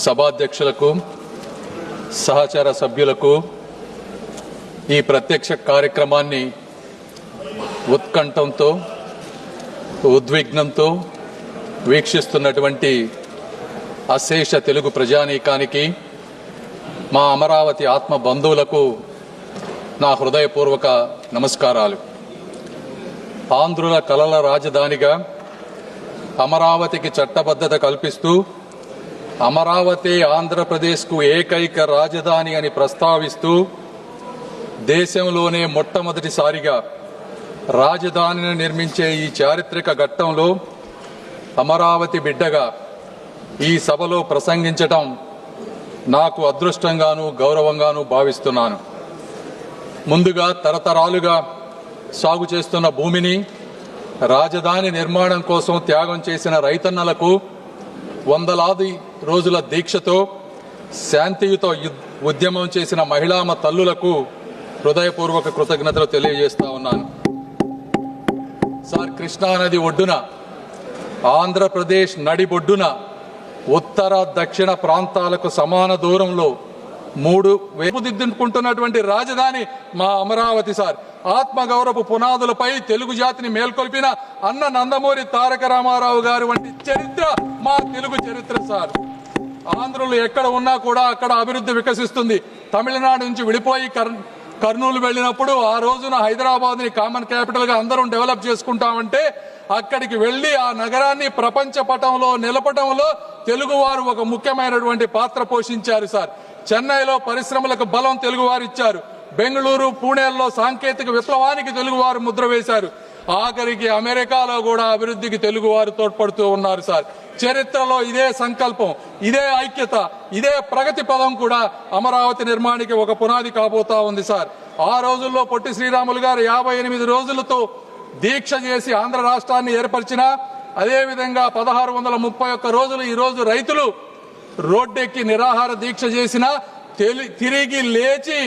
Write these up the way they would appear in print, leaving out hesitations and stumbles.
సభాధ్యక్షులకు, సహచర సభ్యులకు ఈ ప్రత్యక్ష కార్యక్రమాన్ని ఉత్కంఠంతో, ఉద్విగ్నంతో వీక్షిస్తున్నటువంటి అశేష తెలుగు ప్రజానీకానికి, మా అమరావతి ఆత్మ బంధువులకు నా హృదయపూర్వక నమస్కారాలు. ఆంధ్రుల కలల రాజధానిగా అమరావతికి చట్టబద్ధత కల్పిస్తూ అమరావతి ఆంధ్రప్రదేశ్కు ఏకైక రాజధాని అని ప్రస్తావిస్తూ దేశంలోనే మొట్టమొదటిసారిగా రాజధానిని నిర్మించే ఈ చారిత్రక ఘట్టంలో అమరావతి బిడ్డగా ఈ సభలో ప్రసంగించటం నాకు అదృష్టంగాను గౌరవంగాను భావిస్తున్నాను. ముందుగా తరతరాలుగా సాగు చేస్తున్న భూమిని రాజధాని నిర్మాణం కోసం త్యాగం చేసిన రైతన్నలకు, వందలాది రోజుల దీక్షతో శాంతియుత ఉద్యమం చేసిన మహిళామ తల్లులకు హృదయపూర్వక కృతజ్ఞతలు తెలియజేస్తా ఉన్నాను. సార్, కృష్ణానది ఒడ్డున, ఆంధ్రప్రదేశ్ నడిబొడ్డున ఉత్తర దక్షిణ ప్రాంతాలకు సమాన దూరంలో 3 వేపుదిద్దుకుంటున్నటువంటి రాజధాని మా అమరావతి. సార్, ఆత్మగౌరవ పునాదులపై తెలుగు జాతిని మేల్కొల్పిన అన్న నందమూరి తారక రామారావు గారు వంటి చరిత్ర మా తెలుగు చరిత్ర. సార్, ఆంధ్రులు ఎక్కడ ఉన్నా కూడా అక్కడ అభివృద్ధి వికసిస్తుంది. తమిళనాడు నుంచి విడిపోయి కర్నూలు వెళ్ళినప్పుడు ఆ రోజున హైదరాబాద్ ని కామన్ క్యాపిటల్ గా అందరం డెవలప్ చేసుకుంటామంటే అక్కడికి వెళ్లి ఆ నగరాన్ని ప్రపంచ పటంలో నిలపడంలో తెలుగువారు ఒక ముఖ్యమైనటువంటి పాత్ర పోషించారు. సార్, చెన్నైలో పరిశ్రమలకు బలం తెలుగువారు ఇచ్చారు. బెంగళూరు, పూణేల్లో సాంకేతిక విప్లవానికి తెలుగువారు ముద్ర వేశారు. ఆఖరికి అమెరికాలో కూడా అభివృద్ధికి తెలుగువారు తోడ్పడుతూ ఉన్నారు. సార్, చరిత్రలో ఇదే సంకల్పం, ఇదే ఐక్యత, ఇదే ప్రగతి పదం కూడా అమరావతి నిర్మాణానికి ఒక పునాది కాబోతా ఉంది. సార్, ఆ రోజుల్లో పొట్టి శ్రీరాములు గారు 58 రోజులతో దీక్ష చేసి ఆంధ్ర రాష్ట్రాన్ని ఏర్పరిచిన, అదేవిధంగా 1631 రోజులు ఈ రోజు రైతులు రోడ్డెక్కి నిరాహార దీక్ష చేసిన, తిరిగి లేచి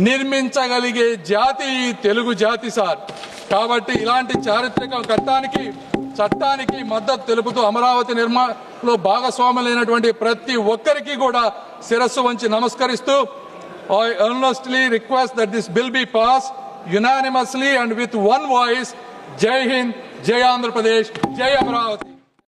నిర్మించగలిగే జాతి ఈ తెలుగు జాతి. సార్, కాబట్టి ఇలాంటి చారిత్రక ఘట్టానికి, చట్టానికి మద్దతు తెలుపుతూ అమరావతి నిర్మాణంలో భాగస్వాములైనటువంటి ప్రతి ఒక్కరికి కూడా శిరస్సు వంచి నమస్కరిస్తూ I earnestly request that this bill be passed unanimously and with one voice. Jai Hind, Jai Andhra Pradesh, Jai Amaravati.